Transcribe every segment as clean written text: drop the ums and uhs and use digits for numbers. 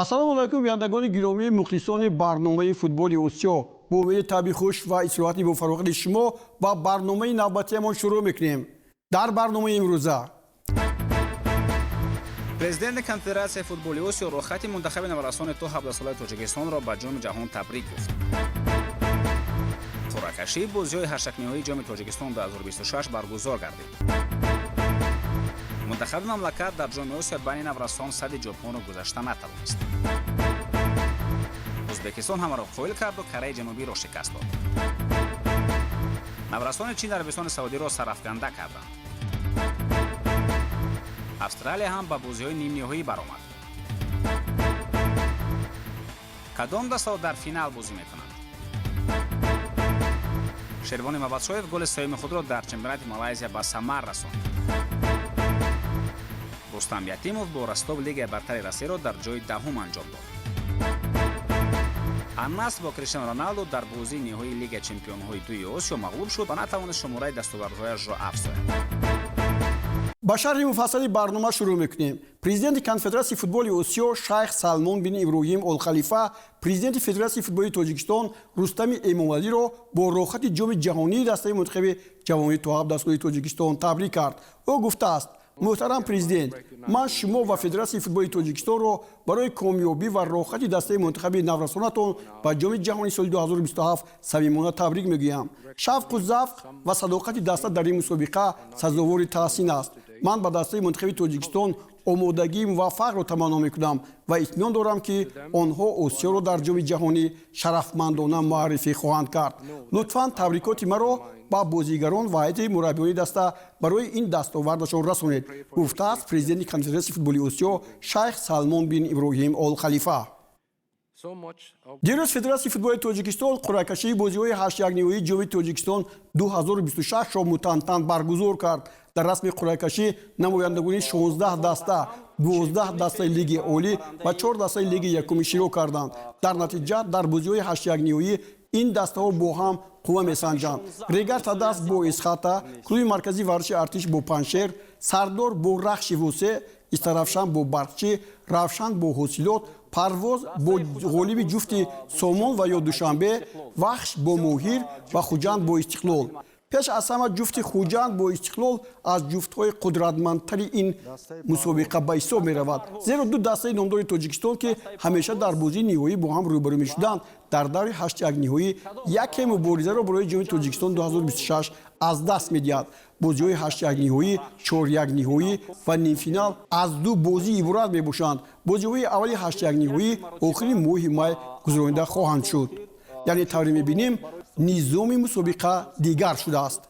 ассалому алайкум бинандагони гиромии мухлисони барномаи футболи осиё. бо умеди таби хуш ва исроҳати бофароғати шумо ба барномаи навбатиамон шурӯъ мекунем. дар барномаи имрӯза президенти конфедератсияи футболи осиё рӯйхати мунтахаби наварасони то 17 солаи тоҷикистонро ба ҷоми ҷаҳон табрик гуфт. қуръакашии бозиҳои ҳаштакниҳоии ҷоми тоҷикистон 2026 баргузор гардид. мунтахаби мамлакат дар ҷоми осиё байни наврасон садди ҷопонро гузашта натавонист. ӯзбекистон ҳамаро қоил карду Кореяи ҷанубиро шикаст дод. наврасони чин арабистони саудиро сарафканда карданд. австралия ҳам ба бозиҳои нимниҳоӣ баромад. кадом даста дар финал бозӣ мекунанд? шервони мабадшоев голи сеюми худро дар чемпионати Малайзия ба самар расонд. рустам ятимов бо ростов лигаи бартари россияро дар ҷои даҳум анҷом дод. аннас бо Криштиану Роналду дар бозии ниҳоии Лигаи чемпионҳои дуи Осиё мағлуб шуд ва натавонист шумораи дастовардҳояшро афзояд. ба шарҳи муфассали барнома шурӯъ мекунем. президенти конфедератсияи футболи осиё шайх Салмон бин Иброҳим Олхалифа президенти федератсияи футболи Тоҷикистон Рустами Эмомалиро бо рӯйхати ҷоми ҷаҳонии дастаи мунтахаби ҷавони то 17 соли Тоҷикистон табрик кард. ӯ гуфтааст: муҳтарам президент, ман шумо ва федератсияи футболи Тоҷикистонро барои комёбӣ ва рӯйхати дастаи мунтахаби наврасонатон ба ҷоми ҷаҳонии соли 2027 самимона табрик мегӯям. шавқу завқ ва садоқати даста дар ин мусобиқа сазовори таҳсин аст. ман ба дастаи мунтахаби Тоҷикистон омодагии муваффақро таманно мекунам ва итминон дорам ки онҳо осиёро дар ҷоми ҷаҳонӣ шарафмандона муаррифӣ хоҳанд кард. лутфан табрикоти маро ба бозигарон ва ҳайати мураббиёни даста барои ин дастовардашон расонед, гуфтааст президенти конфедератсияи футболи осиё шайх Салмон бин Иброҳим Ол-Халифа. дирӯз федератсияи футболи Тоҷикистон қуръакашии бозиҳои ҳаштякниҳоии ҷоми Тоҷикистон 2026-ро мутантан баргузор кард. дар расми қуръакашӣ намояндагони 16 даста, 12 дастаи лиги олӣ ва 4 дастаи лиги якуми широк карданд. дар натиҷа дар бозиҳои ҳаштякниҳоӣ ин дастаҳо бо ҳам қувва месанҷанд. Регар Тадаст бо Исхата, клуби марказии варзиши Артиш бо Паншер, Сардор бо Рахши Вусе, Истарафшан бо Барқчӣ, Равшан бо Ҳосилот, Парвоз бо ғолиби ҷуфти Сомон ва ё Душанбе, Вахш бо Моҳир ва Хуҷанд бо Истиқлол. пеш аз ҳама ҷуфти Хуҷанд бо Истиқлол аз ҷуфтҳои қудратмандтари ин мусобиқа ба ҳисоб меравад. зеро ду дастаи номдори Тоҷикистон ки ҳамеша дар бозии ниҳоӣ бо ҳам рӯбарӯ мешуданд, дар даври ҳаштякниҳоӣ яке муборизаро барои ҷоми Тоҷикистон 2026 аз даст медиҳад. бозиҳои ҳаштякниҳоӣ, чорякниҳоӣ ва нимфинал аз ду бозӣ иборат мебошанд. бозиҳои аввали ҳаштякниҳоӣ охири моҳи май гузаронида хоҳанд шуд. яъне тавре мебинем низоми мусобиқа дигар шудааст.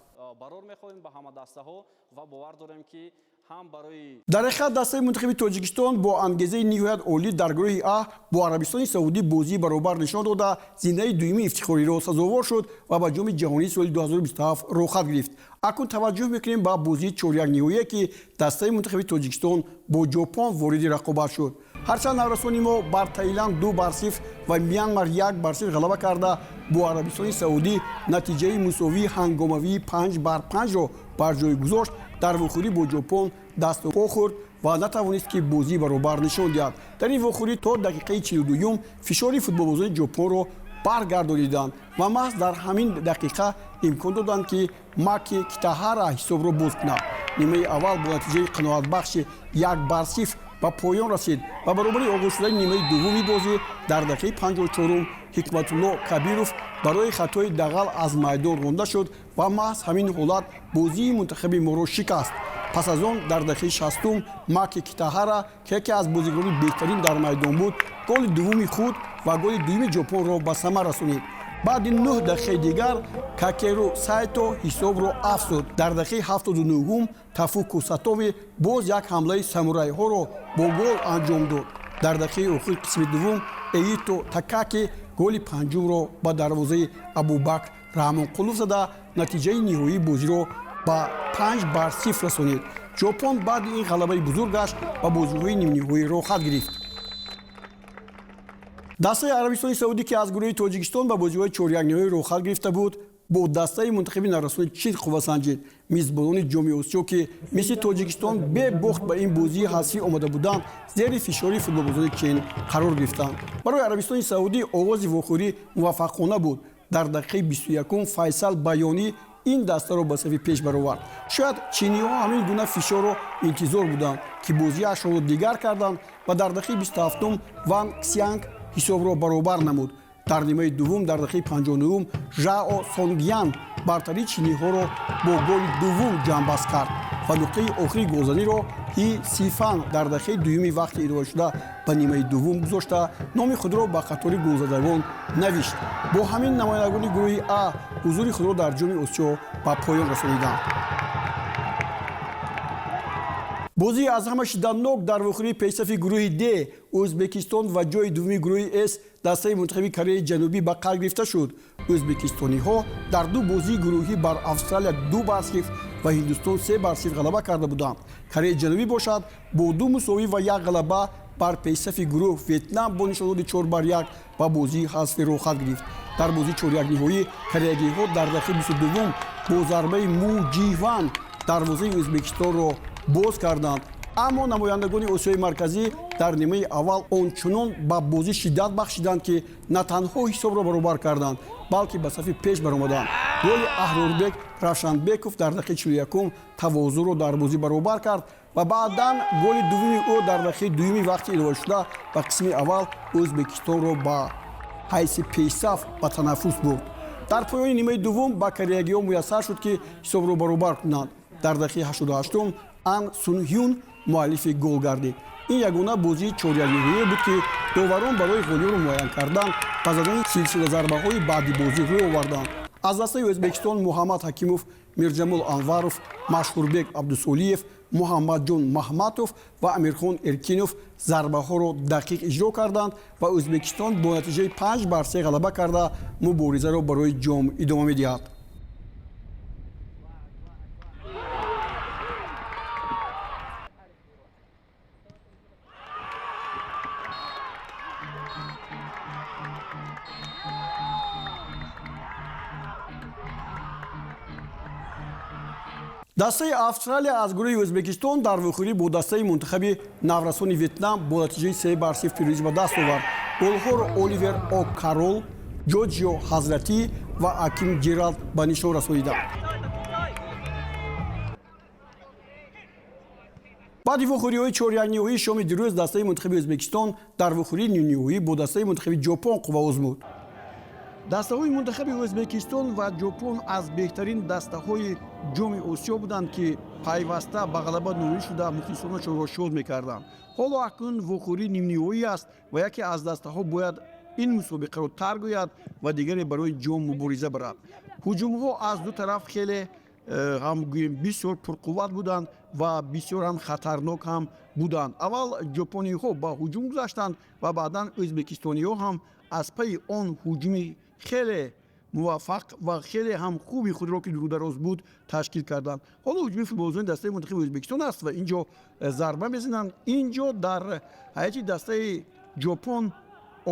дар ҳақиқат дастаи мунтахаби Тоҷикистон бо ангезаи ниҳоят олӣ дар гурӯҳи А бо Арабистони Саудӣ бозии баробар нишон дода зиндаи дуюми ифтихориро сазовор шуд ва ба ҷоми ҷаҳонии соли 2027 рӯйхат гирифт. акнун таваҷҷӯҳ мекунем ба бозии чорякниҳоие ки дастаи мунтахаби Тоҷикистон бо Ҷопон вориди рақобат шуд. ҳарчанд наврасони мо бар Таиланд 2-0 ва Мянмар 1-0 ғалаба карда бо Арабистони Саудӣ натиҷаи мусовии ҳангомавии 5-5-ро бар ҷой гузошт, дар вохӯрӣ бо Ҷопон дасту по хӯрд ва натавонист ки бозии баробар нишон диҳад. дар ин вохӯрӣ то дақиқаи 42 фишори футболбозони Ҷопонро баргардониданд ва маҳз дар ҳамин дақиқа имкон доданд ки Маки Китаҳара ҳисобро боз кунад. нимаи аввал бо натиҷаи қаноатбахши 1-0 ба поён расид ва баробари оғоз шудани нимаи дуввуми бозӣ дар дақиқаи 54 Ҳикматулло Кабиров барои хатои дағал аз майдон ронда шуд ва маҳз ҳамин ҳолат бозии мунтахаби моро шикаст. пас аз он дар дақиқаи 60 Маки Китаҳара ки яке аз бозигарони беҳтарин дар майдон буд, голи дуввуми худ ва голи дуюми Ҷопонро ба самар расонид. баъди 9 дақиқаи дигар Какеру Сайто ҳисобро афзуд. дар дақиқаи 79 Тафуку Сатови боз як ҳамлаи самурайҳоро бо гол анҷом дод. дар дақиқаи охири қисми дуввум Эито Такаки голи панҷумро ба дарвозаи Абубакр Раҳмонқулов зада натиҷаи ниҳоии бозиро ба 5-0 расонид. Ҷопон баъди ин ғалабаи бузург гашт ва бозиҳои нимниҳоӣ рохат гирифт. дастаи Арабистони Саудӣ ки аз гурӯҳи Тоҷикистон ба бозиҳои чорякниҳоӣ рохат гирифта буд, бо дастаи мунтахаби наврасони чин қувва санҷид мизбонони ҷоми осиё ки мисли тоҷикистон бе бохт ба ин бозии ҳасвӣ омада буданд зери фишори футболбозони чин қарор гирифтанд. Барои Арабистони Саудӣ оғози вохӯрӣ муваффақона буд. Дар дақиқаи 21 Файсал Баёнӣ ин дастаро ба сафи пеш баровард. Шояд чиниҳо ҳамин гуна фишорро интизор буданд ки бозиашонро дигар карданд ва дар дақиқаи 27 Ван Ксянг ҳисобро баробар намуд. Дар нимаи дуввум дар дақиқаи 59 Жао Сонгян бартарии чиниҳоро бо голи дуввум ҷамъбаст кард ва нуқтаи охири голзаниро Ҳи Сифан дар дақиқаи дуюми вақти иловашуда ба нимаи дуввум гузошта номи худро ба қатори голзадагон навишт. Бо ҳамин намояндагони гурӯҳи А ҳузури худро дар ҷоми Осиё ба поён расониданд. бозии аз ҳама шиддатнок дар вохӯрии пешсафи гурӯҳи Д Ӯзбекистон ва ҷои дуввуми гурӯҳи С дастаи мунтахаби Кореяи Ҷанубӣ ба қалб гирифта шуд. Ӯзбекистониҳо дар ду бозии гурӯҳӣ бар Австралия 2-0 ва Ҳиндустон 3-0 ғалаба карда буданд. Кореяи Ҷанубӣ бошад бо 2 мусовӣ ва 1 ғалаба бар пешсафи гурӯҳ Ветнам бо нишоноди 4-1 ба бозии ҳасфи рохат гирифт. Дар бозии чорякниҳоӣ кореягиҳо дар дақиқаи 22 бо зарбаи Му Ҷиван дарвозаи Ӯзбекистонро боз карданд. Аммо намояндагони Осиёи марказӣ дар нимаи аввал ончунон ба бозӣ шиддат бахшиданд ки на танҳо ҳисобро баробар карданд, балки ба сафи пеш баромаданд. Голи Аҳрорбек Равшанбеков дар дақиқаи 41 тавозуро дар бозӣ баробар кард ва баъдан голи дуввуми ӯ дар дақиқаи дуюми вақти иловашуда ба қисми аввал Ӯзбекистонро ба ҳайси пешсаф ба танаффус бурд. Дар поёни нимаи дуввум ба кореягиҳо муяссар шуд ки ҳисобро баробар кунанд. Дар дақиқаи 88 Ан Сунҳюн муаллифи гол гардид. ин ягона бозии чорякниҳоие буд ки доварон барои ғолибро муайян кардан ба задани силсилазарбаҳои баъди бозӣ рӯй оварданд. аз дастаи Ӯзбекистон Муҳаммад Ҳакимов, Мирҷамул Анваров, Машҳурбек Абдусолиев, Муҳаммадҷон Маҳматов ва Амирхон Эркинов зарбаҳоро дақиқ иҷро карданд ва Ӯзбекистон бо натиҷаи 5-3 ғалаба карда муборизаро барои ҷом идома медиҳад. дастаи Австралия аз гурӯҳи Ӯзбекистон дар вохӯрӣ бо дастаи мунтахаби наврасони Ветнам бо натиҷаи 3-0 пирӯзӣ ба даст овард. Голҳоро Оливер О'Каррол, Ҷорҷио Ҳазратӣ ва Аким Ҷералд ба нишон расониданд. баъди вохӯриҳои чорякниҳоӣ шоми дирӯз дастаи мунтахаби Ӯзбекистон дар вохӯрии нимниҳоӣ бо дастаи мунтахаби Ҷопон қувваоз буд. дастаҳои мунтахаби Ӯзбекистон ва Ҷопон аз беҳтарин дастаҳои ҷоми Осиё буданд ки пайваста ба ғалаба ноил шуда мухлисонашонро шод мекарданд. ҳоло акнун вохӯрии нимниҳоӣ аст ва яке аз дастаҳо бояд ин мусобиқаро тар гӯяд ва дигаре барои ҷом мубориза барад. ҳуҷумҳо аз ду тараф хеле бисёр пурқувват буданд ва бисёр ҳам хатарнок ҳам буданд. аввал ҷопониҳо ба ҳуҷум гузаштанд ва баъдан ӯзбекистониҳо ҳам аз пайи он ҳуҷуми хеле муваффақ ва хеле ҳам хуби худро ки дурудароз буд ташкил карданд. ҳоло ҳуҷуми футболбозони дастаи мунтахаби Ӯзбекистон аст ва инҷо зарба мезананд. инҷо дар ҳайати дастаи Ҷопон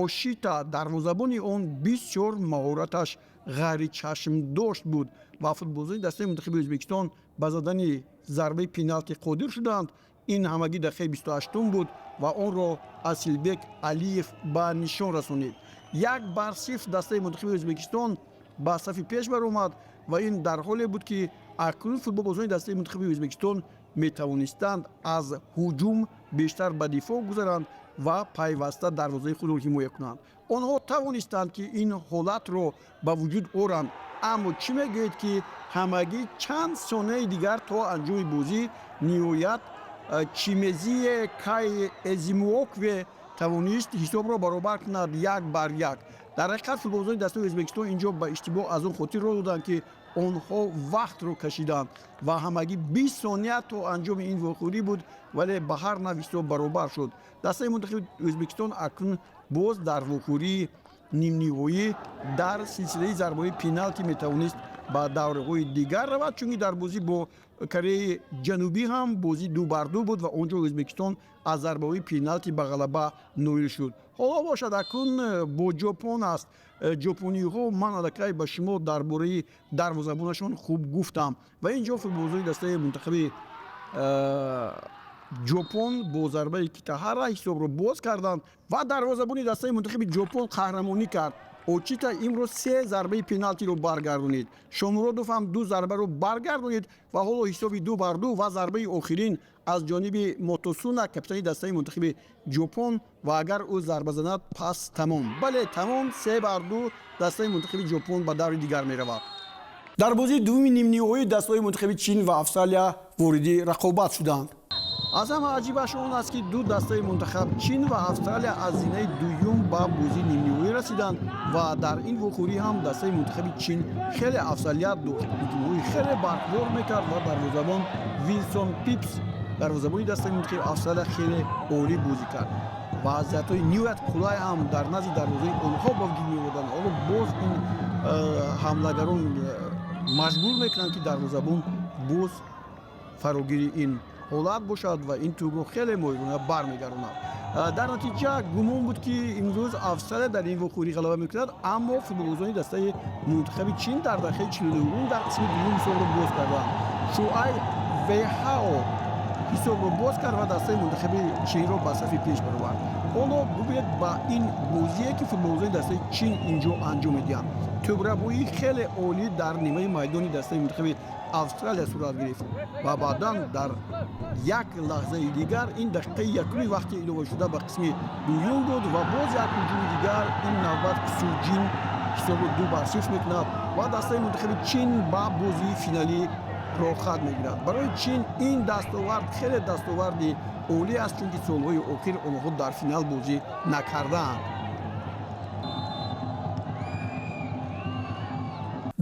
Ошита дарвозабони он бисёр маҳораташ ғайри чашмдошт буд ва футболбозони дастаи мунтахаби Ӯзбекистон ба задани зарбаи пеналти қодир шуданд. ин ҳамагӣ дақиқаи 28 буд ва онро Асилбек Алиев ба нишон расонид. 1-0 дастаи мунтахаби Ӯзбекистон ба сафи пеш баромад ва ин дар ҳоле буд ки акнун футболбозони дастаи мунтахаби Ӯзбекистон метавонистанд аз ҳуҷум бештар ба дифоъ гузаранд ва пайваста дарвозаи худро ҳимоя кунанд. онҳо тавонистанд ки ин ҳолатро ба вуҷуд оранд, аммо чӣ мегӯед ки ҳамагӣ чанд сонияи дигар то анҷоми бозӣ ниҳоят Чимезие Кай Эзимуокве тавонист ҳисобро баробар кунад 1-1. дар ҳақиқат футболбозони дастаи Ӯзбекистон инҷо ба иштибоҳ аз он хотир роҳ доданд ки онҳо вақтро кашиданд ва ҳамагӣ 20 сония то анҷоми ин вохӯрӣ буд, вале ба ҳар нав ҳисоб баробар шуд. дастаи мунтахаби Ӯзбекистон акнун боз дар вохӯрии нимниҳоӣ дар силсилаи зарбаҳои пеналти метавонист ба давраҳои дигар равад, чунки дар бозӣ бо Кореяи Ҷанубӣ ҳам бозӣ 2-2 буд ва онҷо Ӯзбекистон аз зарбаҳои пеналти ба ғалаба ноил шуд. ҳоло бошад акун бо ҷопон аст. ҷопониҳо ман аллакай ба шумо дар бораи дарвозабонашон хуб гуфтам ва инҷо футболбозии дастаи мунтахаби ҷопон бо зарбаи китаҳара ҳисобро боз карданд ва дарвозабони дастаи мунтахаби ҷопон қаҳрамонӣ кард. Очита имрӯз 3 зарбаи пеналтиро баргардонид. Шомуродов ҳам 2 зарбаро баргардонид ва ҳоло ҳисоби 2-2 ва зарбаи охирин аз ҷониби Мотосуна, капитани дастаи мунтахаби ҷопон, ва агар ӯ зарба занад пас тамом. Бале тамом 3-2 дастаи мунтахаби ҷопон ба даври дигар меравад. дар бозии дуввуми нимниҳоӣ дастаҳои мунтахаби Чин ва Австралия вориди рақобат шуданд. аз ҳама аҷибаш он аст ки ду дастаи мунтахаб Чин ва Австралия аз зинаи дуюм ба бозии нимниҳоӣ расиданд ва дар ин вохӯрӣ ҳам дастаи мунтахаби Чин хеле афзалият дошт. ҳуҷумҳои хеле барқбор мекард ва дарвозабон Вилсон Пипс дарвозабони дастаи мунтахаби Австралия хеле олӣ бозӣ кард. вазъиятҳои ниҳоят қулай ҳам дар назди дарвозаи онҳо ба вуҷуд меоварданд. ҳоло боз ин ҳамлагарон маҷбур мекунанд ки дарвозабон боз фарогири ин ҳолат бошад ва ин тӯбро хеле моҳирона бармегаронад. дар натиҷа гумон буд ки имрӯз Австралия дар ин вохӯрӣ ғалаба мекунад, аммо футболбозони дастаи мунтахаби Чин дар дақиқаи 49 дар қисми дуюм ҳисобро боз карданд. Шуай Вейҳао ҳисобро боз кард ва дастаи мунтахаби Чинро ба сафи пеш баровард. ҳоло бубинед ба ин бозие ки футболбозони дастаи Чин инҷо анҷом медиҳанд. тӯбрабоӣ хеле олӣ дар нимаи майдони дастаи мунтахаби Австралия сурат гирифт ва баъдан дар як лаҳзаи дигар ин дақиқаи якуми вақти иловашуда ба қисми дуюм буд ва боз як ҳуҷуми дигар ин навбат Суҷин ҳисобро 2-0 мекунад ва дастаи мунтахаби Чин ба бозии финалӣ рохат мегирад. барои Чин ин дастовард хеле дастоварди олӣ аст, чунки солҳои охир онҳо дар финал бозӣ накардаанд.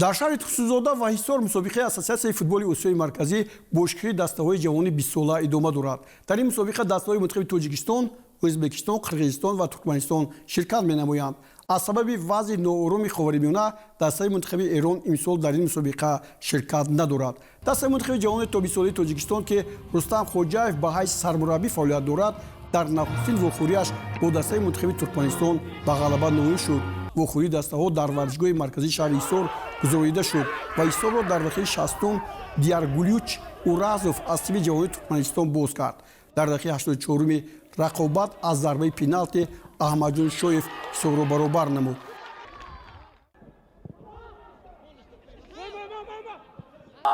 дар шаҳри Тухсузода ва Ҳисор мусобиқаи Ассотсиатсияи футболи Осиёи марказӣ бо ишкирии дастаҳои ҷавони 20-сола идома дорад. дар ин мусобиқа дастаҳои мунтахаби Тоҷикистон, Ӯзбекистон, Қирғизистон ва Туркманистон ширкат менамоянд. аз сабаби вазъи нооромии Ховаримиёна дастаи мунтахаби Эрон имсол дар ин мусобиқа ширкат надорад. дастаи мунтахаби ҷавони тобисолии Тоҷикистон ки Рустам Хоҷаев ба ҳайси сармураббӣ фаъолият дорад, дар нахустин вохӯриаш бо дастаи мунтахаби Туркманистон ба ғалаба ноил шуд. вохӯрии дастаҳо дар варзишгоҳи марказии шаҳри Ҳисор гузаронида шуд ва Ҳисорро дар дақиқаи 60 Дияргулюч Уразов аз тими ҷавони Туркманистон боз кард. дар дақиқаи 84 рақобат аз зарбаи пеналти Аҳмадҷон Шоев ҳисобро баробар намуд.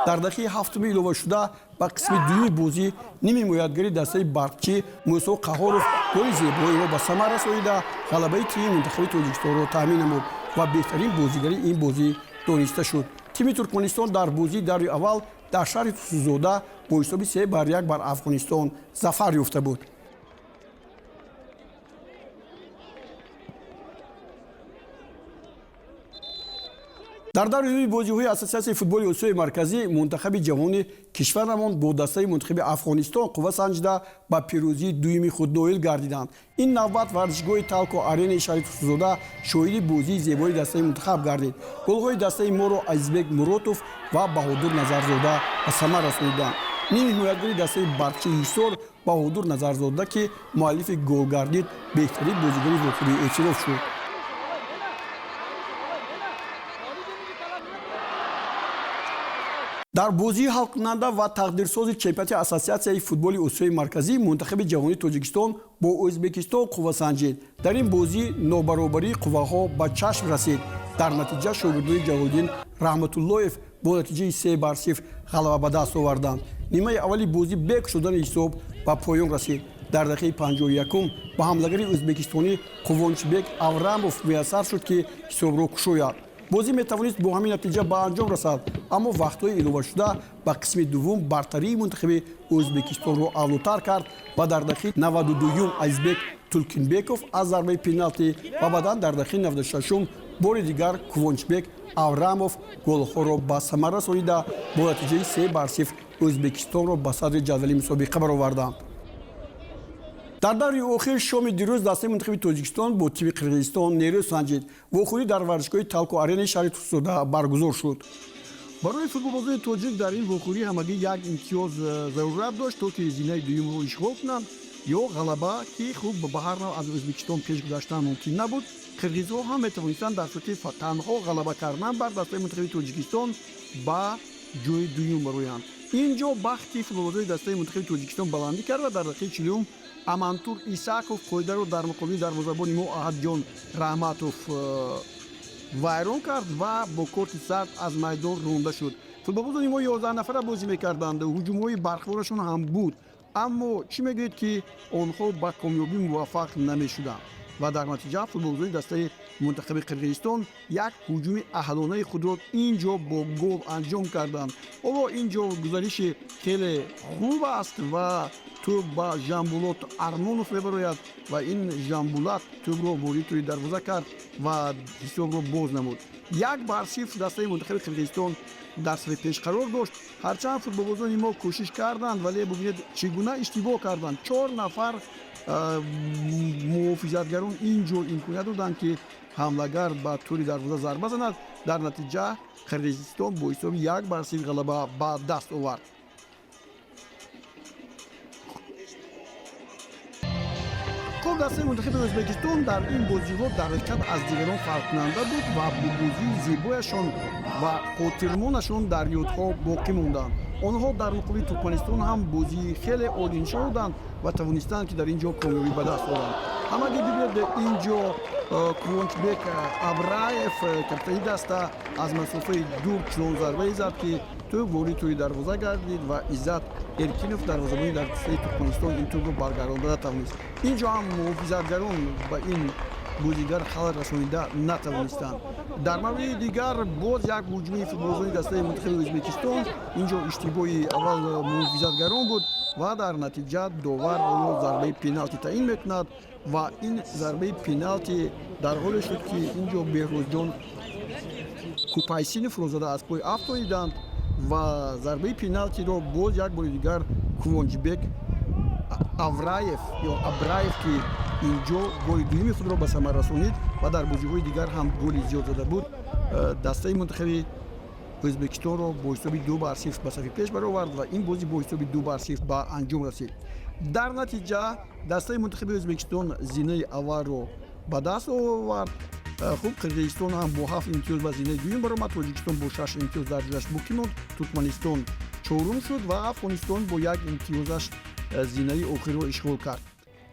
дар дақиқаи 7 иловашуда ба қисми дуюми бозӣ ними ҳимоятгари дастаи барқчӣ Мусо Қаҳоров голи зебоиро ба самар расонида ғалабаи тими мунтахаби Тоҷикистонро таъмин намуд ва беҳтарин бозигари ин бозӣ дониста шуд. тими Туркманистон дар бозии даври аввал дар шаҳри Тухсузода бо ҳисоби 3-1 бар Афғонистон зафар ёфта буд. дар даври дуюми бозиҳои Ассотсиатсияи футболи Осиёи марказӣ мунтахаби ҷавони кишварамон бо дастаи мунтахаби Афғонистон қувва санҷида ба пирӯзии дуюми худ ноил гардиданд. ин навбат варзишгоҳи Талко Аренаи шаҳри Тухсузода шоҳиди бозии зебои дастаи мунтахаб гардид. голҳои дастаи моро Азизбек Муротов ва Баҳодур Назарзода ба самар расониданд. ними ҳимоятгари дастаи барқчии Ҳисор Баҳодур Назарзода ки муаллифи гол гардид беҳтарин бозигари вохӯрӣ эътироф шуд. дар бозии ҳалкунанда ва тақдирсози чемпионати Ассотсиатсияи футболи Осиёи марказӣ мунтахаби ҷавони Тоҷикистон бо Ӯзбекистон қувва санҷид. дар ин бозӣ нобаробарии қувваҳо ба чашм расид. дар натиҷа шогирдони Ҷалолиддин Раҳматуллоев бо натиҷаи 3-0 ғалаба ба даст оварданд. нимаи аввали бозӣ бек шудани ҳисоб ба поён расид. дар дақиқаи 51 ба ҳамлагари ӯзбекистонӣ Қувончбек Аврамов муяссар шуд ки ҳисобро кушояд. бозӣ метавонист бо ҳамин натиҷа ба анҷом расад, аммо вақтҳои иловашуда ба қисми дуввум бартарии мунтахаби Ӯзбекистонро авлотар кард ва дар дақиқаи 92 Азизбек Тулкинбеков аз зарбаи пеналти ва баъдан дар дақиқаи 96 бори дигар Қувончбек Аврамов голҳоро ба самар расонида бо натиҷаи 3-0 Ӯзбекистонро ба садри ҷадвали мусобиқа бароварданд. дар даври охир шоми дирӯз дастаи мунтахаби Тоҷикистон бо тими Қирғизистон нерӯ санҷид. вохӯрӣ дар варзишгоҳи Талко Аренаи шаҳри Тухсузода баргузор шуд. барои футболбозони тоҷик дар ин вохӯрӣ ҳамагӣ як имтиёз зарурат дошт то ки зинаи дуюмро ишғол кунанд ё ғалаба ки хуб ба ҳар нав аз Ӯзбекистон пеш гузаштан мумкин набуд. Қирғизҳо ҳам метавонистанд дар сурати танҳо ғалаба кардан бар дастаи Мунтахаби Тоҷикистон ба ҷои дуюм бароянд. Инҷо бахти футболбозони дастаи Мунтахаби Тоҷикистон баландӣ кард ва дар дақиқаи 40 Амантур Исаков қоидаро дар муқобили дарвозабони мо Аҳадҷон Раҳматов вайрон кард ва бо корти сард аз майдон ронда шуд. Футболбозони мо 11 нафара бозӣ мекарданд. Ҳуҷумҳои барқворашон ҳам буд, аммо чӣ мегӯед ки онҳо ба комёбӣ муваффақ намешуданд ва дар натиҷа футболбозони дастаи Мунтахаби Қирғизистон як ҳуҷуми аҳалонаи худро инҷо бо гол анҷом карданд. Ҳоло инҷо гузариши хеле хуб аст ва тӯб ба Жамбулот Армонов мебарояд ва ин Жамбулат тӯбро ворид рӯи дарвоза кард ва ҳисобро боз намуд. 1-0 дастаи Мунтахаби Қирғизистон дар сафи пеш қарор дошт. Ҳарчанд футболбозони мо кӯшиш карданд, вале бубинед чӣ гуна иштибоҳ карданд. 4 нафар муҳофизатгарон инҷо имконият доданд ки ҳамлагар ба тӯри дарвоза зарба занад. Дар натиҷа Қирғизистон бо ҳисоби 1-0 ғалаба ба даст овард. дастаи Мунтахаби Ӯзбекистон дар ин бозиҳо дар ҳақиқат аз дигарон фарқкунанда буд ва бо бозии зебояшон ва хотирмонашон дар ёдҳо боқӣ монданд. онҳо дар муқобили Туркманистон ҳам бозии хеле олинишон буданд ва тавонистанд ки дар ин ҷо комёбӣ ба даст оранд. ҳамагӣ бибинед ин ҷо Кувончбек Абраев капитани даста аз масофаи дур чунон зарбае зад ки тӯб ворид тӯри дарвоза гардид ва Иззат Эркинов дарвозабони дар дастаи Туркманистон ин тӯбро баргардонда натавонист. ин ҷо ҳам муҳофизатгарон ба ин бозигар халал расонида натавонистанд. дар мавриди дигар боз як ҳуҷуми футболбозони дастаи Мунтахаби Ӯзбекистон ин ҷо иштибоҳи аввал муҳофизатгарон буд ва дар натиҷа довар оно зарбаи пеналти таъин мекунад ва ин зарбаи пеналти дар ҳоле шуд ки ин ҷо Беҳрозҷон Купайсиновро зада аз пой афтониданд ва зарбаи пеналтиро боз як бори дигар Кувончбек Авраев ё Абраев ки ин ҷо голи дуюми худро ба самар расонид ва дар бозиҳои дигар ҳам голи зиёд зада буд. Дастаи Мунтахаби Ӯзбекистонро бо ҳисоби 2-0 ба сафи пеш баровард ва ин бозӣ бо ҳисоби 2-0 ба анҷом расид. дар натиҷа дастаи Мунтахаби Ӯзбекистон зинаи аввалро ба даст овард. хуб Қирғизистон ҳам бо 7 имтиёз ба зинаи дуюм баромад. Тоҷикистон бо 6 имтиёз дар ҷояш боқӣ монд. Туркманистон чорум шуд ва Афғонистон бо 1 имтиёзаш зинаи охирро ишғол кард.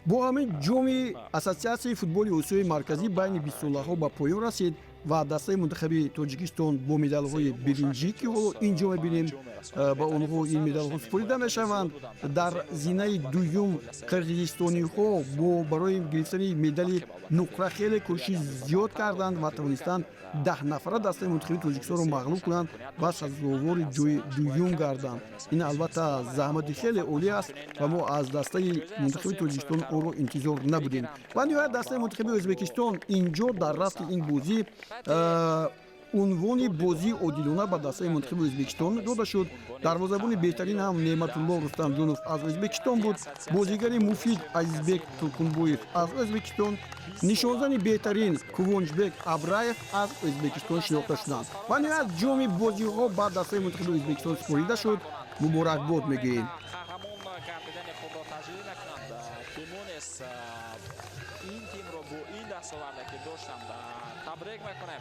бо ҳамин ҷоми Ассотсиатсияи футболи Осиёи марказӣ байни бистсолаҳо ба поён расид ва дастаи Мунтахаби Тоҷикистон бо медалҳои биринҷӣ ки ҳоло ин ҷо мебинем ба онҳо ин медалҳо супорида мешаванд. дар зинаи дуюм қирғизистониҳо бо барои гирифтани медали нуқра хеле кӯшиш зиёд карданд ва тавонистанд 10 нафара дастаи Мунтахаби Тоҷикистонро мағлуб кунанд ва сазовори ҷои дуюм гарданд. ин албатта заҳмати хеле олӣ аст ва мо аз дастаи Мунтахаби Тоҷикистон онро интизор набудем. ва ниҳоят дастаи Мунтахаби Ӯзбекистон ин ҷо дар рафти ин бозӣ унвони бозии одилона ба дастаи Мунтахаби Ӯзбекистон дода шуд. дарвозабони беҳтарин ҳам Неъматулло Рустамҷонов аз Ӯзбекистон буд. бозигари муфид Азизбек Туркунбоев аз Ӯзбекистон, нишонзани беҳтарин Кувончбек Абраев аз Ӯзбекистон шинохта шуданд. ва ниҳоят ҷоми бозиҳо ба дастаи Мунтахаби Ӯзбекистон супорида шуд. муборакбод мегӯем. این تیم رو با این دستاورده که داشتم تبریک میکنم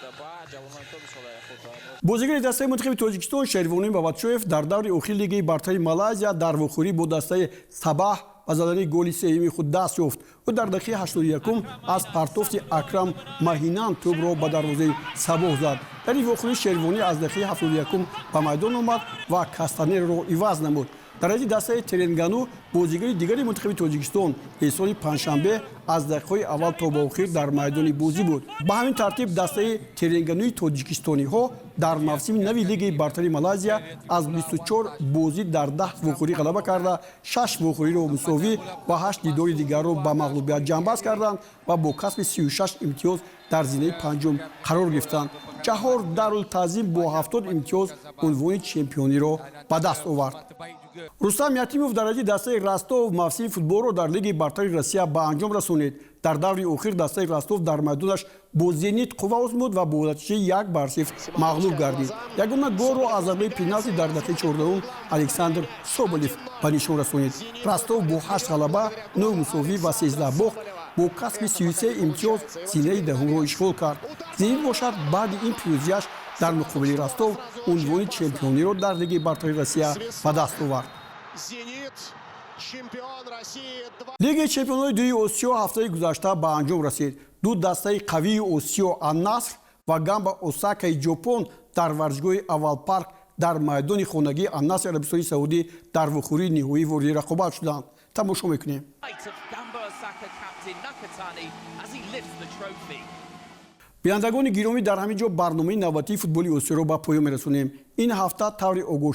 و با جوانان تو سال خود бозигари дастаи Мунтахаби Тоҷикистон Шервонӣ Бабачоев дар даври охири лигаи бартари Малайзия дар вохӯрӣ бо дастаи Сабаҳ ба задани голи сеюми худ даст ёфт. ӯ дар дақиқаи 81 аз партофти Акрам Маҳинан тӯбро ба дарвозаи Сабоҳ зад. дар ин вохӯрӣ Шервонӣ аз дақиқаи 71 ба майдон омад ва Кастанерро иваз намуд. дар айди дастаи Теренгану бозигари дигари Мунтахаби Тоҷикистон Эҳсони Паншанбе аз дақиқаҳои аввал то ба охир дар майдони бозӣ буд. ба ҳамин тартиб дастаи Теренгануи тоҷикистониҳо дар мавсими нави лигаи бартари Малайзия аз 24 бозӣ дар 10 вохӯрӣ ғалаба карда 6 вохӯриро мусовӣ ва 8 дидори дигарро ба мағлубият ҷамъбаст карданд ва бо касби 36 имтиёз дар зинаи панҷум қарор гирифтанд. Ҷаҳор Дарултазим бо 70 имтиёз унвони чемпиониро ба даст овард. Рустам Ятимов дар айди дастаи Ростов мавсими футболро дар лигаи бартари Россия ба анҷом расонид. дар даври охир дастаи Ростов дар майдонаш бо Зенит Қува озмуд ва бо натиҷаи 1-0 мағлуб гардид. Ягона голро аз зарбаи пеналти дар дақиқаи 14 Александр Соболев ба нишон расонид. Ростов бо 8 ғалаба, 9 мусовӣ ва 13 бохт бо касби 33 имтиёз зинаи даҳумро ишғол кард. Зенит бошад баъди ин пирӯзияш дар муқобили Ростов унвони чемпиониро дар Лигаи бартари Россия ба даст овард. Лигаи чемпионҳои дуи Осиё ҳафтаи гузашта ба анҷом расид. Ду дастаи қавии Осиё Ан-Наср ва Гамба Осакаи Ҷопон дар варзишгоҳи Аввалпарк дар майдони хонагии Ан-Насри Арабистони Саудӣ дар вухӯрии ниҳоӣ ворди рақобат шуданд. Тамошо мекунем. бинандагони гиромӣ, дар ҳамин ҷо барномаи навбатии футболи Осиёро ба поён мерасонем. Ин ҳафта таври огоҳ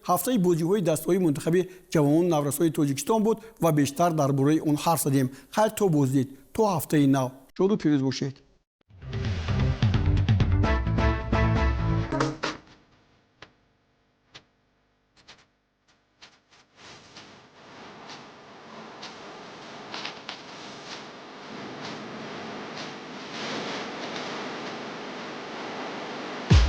ҳафтаи бозиҳои дастаҳои мунтахаби ҷавонон наврасони Тоҷикистон буд ва бештар дар бораи он ҳарф задем. Хайр то боздид, то ҳафтаи нав. шоду пирӯз бошед.